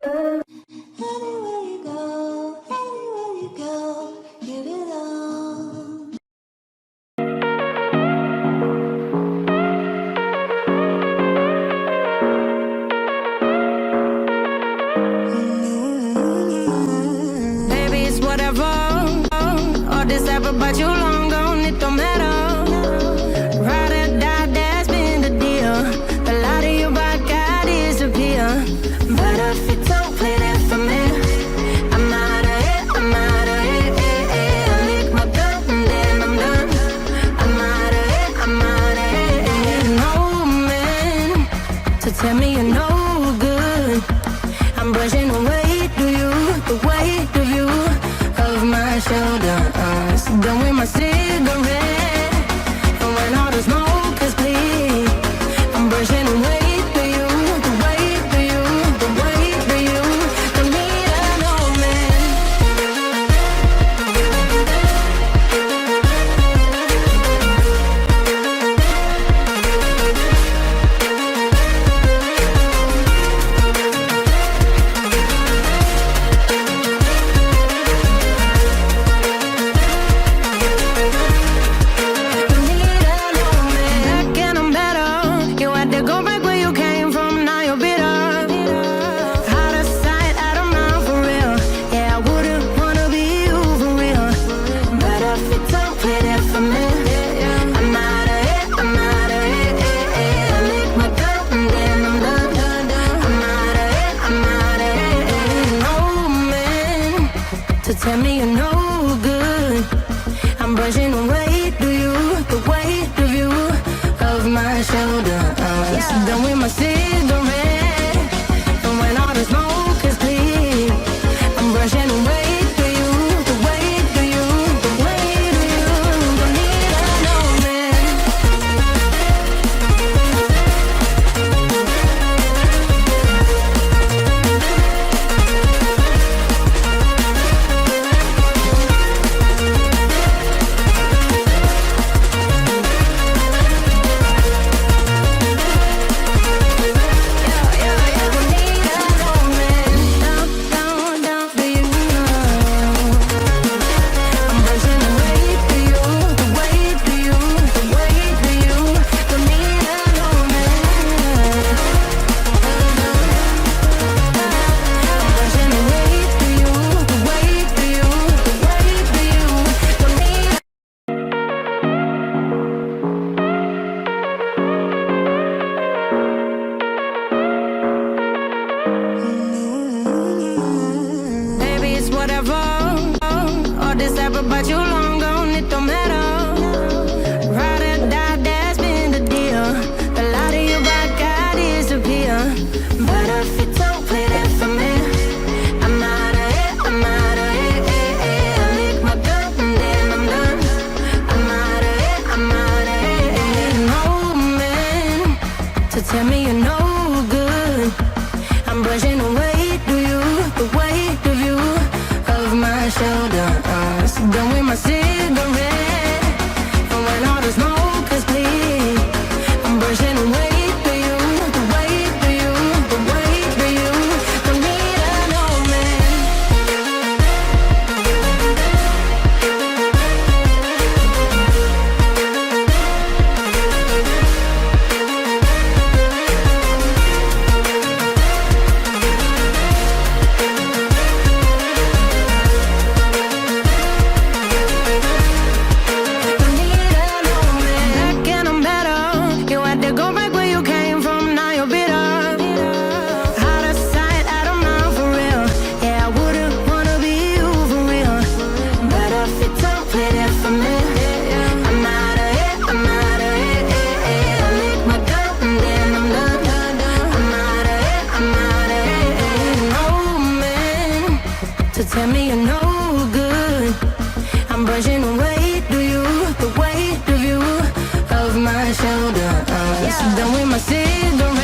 Anywhere you go, you belong. Baby, it's whatever. All this ever, but you long gone, it don't matter. Ride or die, that's been the deal. The light of your body got disappear. But if you don't play that for me, I'm out of it, I'm out of it. I lick my gun and then I'm done. I'm out of it, I'm out of it. No man to tell me you're no good. I'm brushing away to you, the weight of you, of my shoulders. Done with my cigarette, and when all the smoke is clear, I'm brushing away to you, the weight of you, the weight of you. Don't need a no man. Tell me you're no good. I'm brushing away to you, the weight of you, of my shoulders. Done with my cigarette, and when all the smoke is clear, I'm brushing away to you, the weight of you, the weight of you. Don't need a no man. But you long gone, it don't matter. Ride or die, that's been the deal. The light of your body got disappear. But if you don't play that for me, I'm out of it, I'm out of it. I lick my gun and then I'm done. I'm out of it, I'm out of it. No man to tell me you're no good. I'm brushing away to you, the weight of you, of my shoulders. Done with my cigarette, and when all the smoke is clear, I'm brushing away to you, the weight of you, the weight of you. Don't need a no man. Tell me you're no good. I'm brushing away to you, the weight of you, of my shoulders. Done with my cigarette.